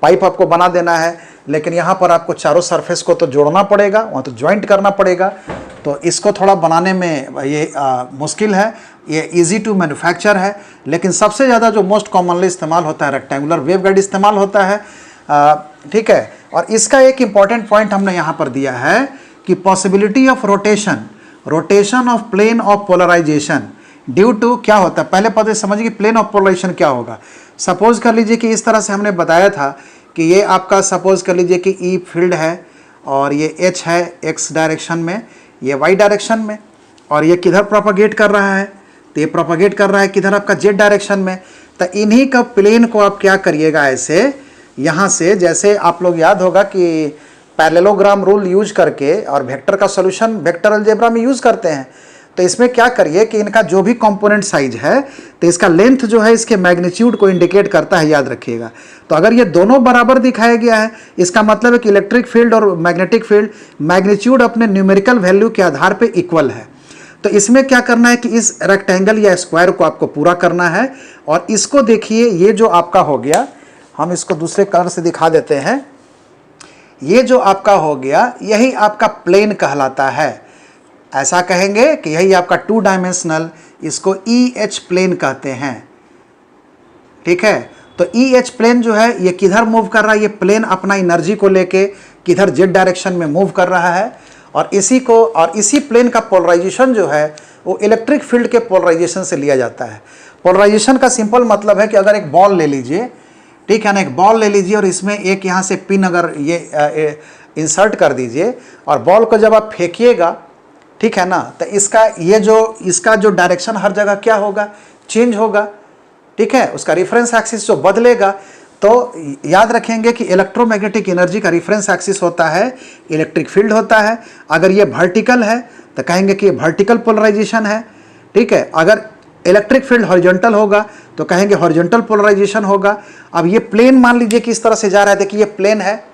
पाइप आपको बना देना है, लेकिन यहाँ पर आपको चारों सरफेस को तो जोड़ना पड़ेगा, वहाँ तो ज्वाइंट करना पड़ेगा। तो इसको थोड़ा बनाने में ये मुश्किल है, ये इजी टू मैन्युफैक्चर है, लेकिन सबसे ज़्यादा जो मोस्ट कॉमनली इस्तेमाल होता है रेक्टेंगुलर वेवगाइड इस्तेमाल होता है। ठीक है, और इसका एक इम्पॉर्टेंट पॉइंट हमने यहाँ पर दिया है कि possibility of rotation of plane of polarisation due to क्या होता है, पहले पता समझिए कि प्लेन ऑफ पोलराइजेशन क्या होगा। सपोज कर लीजिए कि इस तरह से हमने बताया था कि ये आपका सपोज कर लीजिए कि ई फील्ड है और ये एच है एक्स डायरेक्शन में, ये वाई डायरेक्शन में, और ये किधर प्रोपागेट कर रहा है, तो ये प्रोपागेट कर रहा है किधर आपका जेड डायरेक्शन में। तो इन्हीं का प्लेन को आप क्या करिएगा, ऐसे यहाँ से, जैसे आप लोग याद होगा कि पैरेललोग्राम रूल यूज करके और वेक्टर का सॉल्यूशन वेक्टर अलजेब्रा में यूज करते हैं। तो इसमें क्या करिए कि इनका जो भी कंपोनेंट साइज है तो इसका लेंथ जो है इसके मैग्नीट्यूड को इंडिकेट करता है, याद रखिएगा। तो अगर ये दोनों बराबर दिखाया गया है, इसका मतलब है कि इलेक्ट्रिक फील्ड और मैग्नेटिक फील्ड मैग्नीट्यूड अपने न्यूमेरिकल वैल्यू के आधार पर इक्वल है। तो इसमें क्या करना है कि इस रेक्टेंगल या स्क्वायर को आपको पूरा करना है। और इसको देखिए, ये जो आपका हो गया, हम इसको दूसरे कलर से दिखा देते हैं, ये जो आपका हो गया यही आपका प्लेन कहलाता है। ऐसा कहेंगे कि यही आपका 2 डायमेंशनल, इसको EH प्लेन कहते हैं। ठीक है, तो EH प्लेन जो है ये किधर मूव कर रहा है, ये प्लेन अपना एनर्जी को लेके किधर जेड डायरेक्शन में मूव कर रहा है। और इसी प्लेन का पोलराइजेशन जो है वो इलेक्ट्रिक फील्ड के पोलराइजेशन से लिया जाता है। पोलराइजेशन का सिंपल मतलब है कि अगर एक बॉल ले लीजिए, ठीक है ना, एक बॉल ले लीजिए और इसमें एक यहाँ से पिन अगर ये इंसर्ट कर दीजिए और बॉल को जब आप फेंकिएगा, ठीक है ना, तो इसका जो डायरेक्शन हर जगह क्या होगा, चेंज होगा। ठीक है, उसका रेफरेंस एक्सिस जो बदलेगा। तो याद रखेंगे कि इलेक्ट्रोमैग्नेटिक एनर्जी का रेफरेंस एक्सिस होता है इलेक्ट्रिक फील्ड होता है। अगर ये वर्टिकल है तो कहेंगे कि ये वर्टिकल पोलराइजेशन है। ठीक है, अगर इलेक्ट्रिक फील्ड हॉरिजॉन्टल होगा तो कहेंगे हॉरिजॉन्टल पोलराइजेशन होगा। अब ये प्लेन मान लीजिए कि इस तरह से जा रहा है, देखिए ये प्लेन है,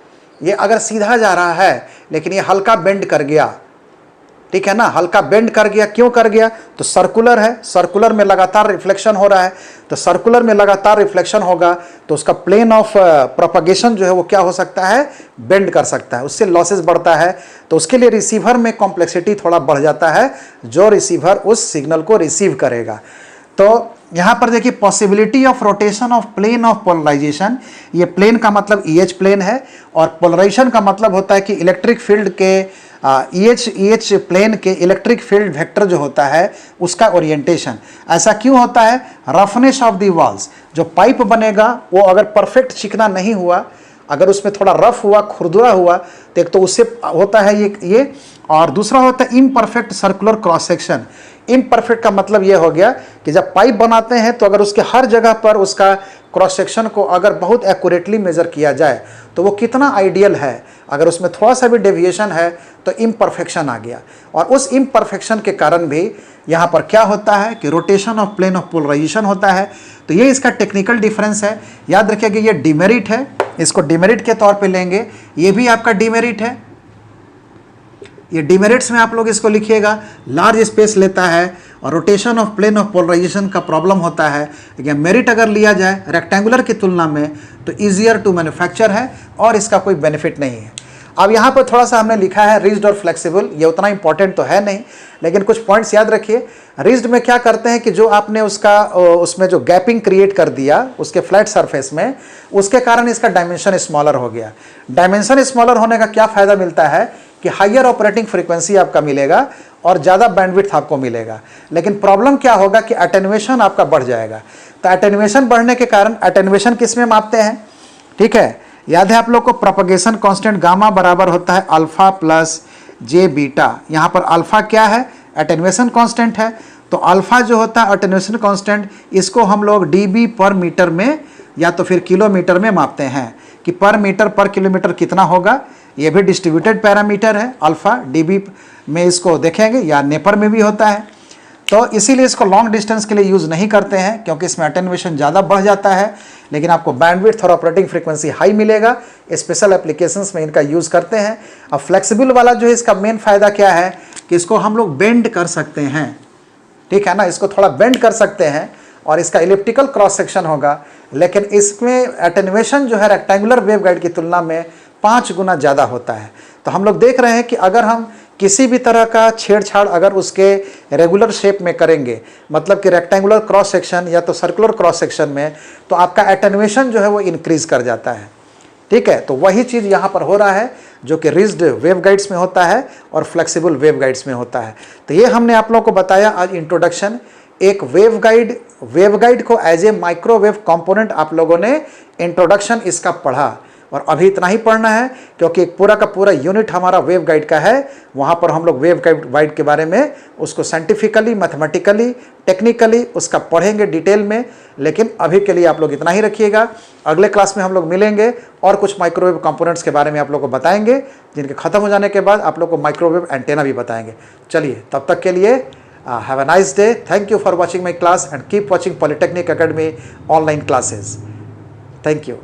ये अगर सीधा जा रहा है लेकिन ये हल्का बेंड कर गया, ठीक है ना, हल्का बेंड कर गया, क्यों कर गया, तो सर्कुलर है, सर्कुलर में लगातार रिफ्लेक्शन हो रहा है, तो सर्कुलर में लगातार रिफ्लेक्शन होगा तो उसका प्लेन ऑफ प्रोपगेशन जो है वो क्या हो सकता है, बेंड कर सकता है, उससे लॉसेस बढ़ता है। तो उसके लिए रिसीवर में कॉम्प्लेक्सिटी थोड़ा बढ़ जाता है, जो रिसीवर उस सिग्नल को रिसीव करेगा। तो यहाँ पर देखिए possibility of rotation of plane of polarization, ये प्लेन का मतलब EH प्लेन है और पोलराइजेशन का मतलब होता है कि इलेक्ट्रिक फील्ड के EH प्लेन के इलेक्ट्रिक फील्ड वेक्टर जो होता है उसका ओरिएंटेशन। ऐसा क्यों होता है, रफनेस ऑफ दी वॉल्स, जो पाइप बनेगा वो अगर परफेक्ट चिकना नहीं हुआ, अगर उसमें थोड़ा रफ हुआ, खुरदुरा हुआ, तो एक तो उससे होता है ये और दूसरा होता है imperfect circular cross section. Imperfect का मतलब ये हो गया कि जब पाइप बनाते हैं तो अगर उसके हर जगह पर उसका क्रॉस सेक्शन को अगर बहुत एक्यूरेटली मेजर किया जाए तो वो कितना आइडियल है, अगर उसमें थोड़ा सा भी डेविएशन है तो इम्परफेक्शन आ गया। और उस इम्परफेक्शन के कारण भी यहाँ पर क्या होता है कि rotation of plane of polarization होता है। तो ये इसका टेक्निकल डिफरेंस है। याद रखिए कि ये डिमेरिट है, इसको डिमेरिट के तौर पे लेंगे, ये भी आपका डिमेरिट है। ये डिमेरिट्स में आप लोग इसको लिखिएगा, लार्ज स्पेस लेता है और rotation of plane of polarization का प्रॉब्लम होता है। लेकिन मेरिट अगर लिया जाए रेक्टेंगुलर की तुलना में तो ईजियर टू मैन्युफैक्चर है और इसका कोई बेनिफिट नहीं है। अब यहाँ पर थोड़ा सा हमने लिखा है रिज्ड और फ्लेक्सिबल, ये उतना इंपॉर्टेंट तो है नहीं, लेकिन कुछ पॉइंट्स याद रखिए। रिज्ड में क्या करते हैं कि जो आपने उसमें जो गैपिंग क्रिएट कर दिया उसके फ्लैट सरफेस में, उसके कारण इसका डायमेंशन स्मॉलर हो गया। डायमेंशन स्मॉलर होने का क्या फ़ायदा मिलता है कि हायर ऑपरेटिंग फ्रीक्वेंसी आपका मिलेगा और ज़्यादा बैंडविड्थ आपको मिलेगा। लेकिन प्रॉब्लम क्या होगा कि अटेन्युएशन आपका बढ़ जाएगा। तो अटेन्युएशन बढ़ने के कारण, अटेन्युएशन किस में मापते हैं, ठीक है, याद है आप लोग को, प्रोपगेशन कांस्टेंट गामा बराबर होता है अल्फा प्लस जे बीटा। यहाँ पर अल्फा क्या है, अटेन्युएशन कांस्टेंट है। तो अल्फा जो होता है अटेन्युएशन कांस्टेंट, इसको हम लोग डीबी पर मीटर में या तो फिर किलोमीटर में मापते हैं कि पर मीटर पर किलोमीटर कितना होगा। ये भी डिस्ट्रीब्यूटेड पैरामीटर है, अल्फा डीबी में इसको देखेंगे, या नेपर में भी होता है। तो इसीलिए इसको लॉन्ग डिस्टेंस के लिए यूज़ नहीं करते हैं क्योंकि इसमें अटेन्युएशन ज़्यादा बढ़ जाता है, लेकिन आपको बैंडविड्थ और ऑपरेटिंग फ्रीक्वेंसी हाई मिलेगा। स्पेशल एप्लीकेशंस में इनका यूज़ करते हैं। अब फ्लेक्सिबल वाला जो है इसका मेन फ़ायदा क्या है कि इसको हम लोग बेंड कर सकते हैं, ठीक है ना, इसको थोड़ा बेंड कर सकते हैं और इसका इलिप्टिकल क्रॉस सेक्शन होगा, लेकिन इसमें एटेन्युएशन जो है रेक्टेंगुलर वेवगाइड की तुलना में 5 गुना ज़्यादा होता है। तो हम लोग देख रहे हैं कि अगर हम किसी भी तरह का छेड़छाड़ अगर उसके रेगुलर शेप में करेंगे, मतलब कि रेक्टेंगुलर क्रॉस सेक्शन या तो सर्कुलर क्रॉस सेक्शन में, तो आपका एटेन्युएशन जो है वो इंक्रीज कर जाता है। ठीक है, तो वही चीज़ यहाँ पर हो रहा है जो कि रिज्ड वेवगाइड्स में होता है और फ्लेक्सिबल वेवगाइड्स में होता है। तो ये हमने आप लोगों को बताया आज इंट्रोडक्शन। एक वेवगाइड को एज ए माइक्रोवेव कंपोनेंट आप लोगों ने इंट्रोडक्शन इसका पढ़ा, और अभी इतना ही पढ़ना है क्योंकि एक पूरा का पूरा यूनिट हमारा वेवगाइड का है। वहाँ पर हम लोग वेवगाइड के बारे में उसको साइंटिफिकली, मैथमेटिकली, टेक्निकली उसका पढ़ेंगे डिटेल में। लेकिन अभी के लिए आप लोग इतना ही रखिएगा। अगले क्लास में हम लोग मिलेंगे और कुछ माइक्रोवेव कंपोनेंट्स के बारे में आप लोग को बताएंगे, जिनके ख़त्म हो जाने के बाद आप लोग को माइक्रोवेव एंटेना भी बताएंगे। चलिए, तब तक के लिए have a nice day. Thank you for watching my class and keep watching polytechnic academy online classes. Thank you.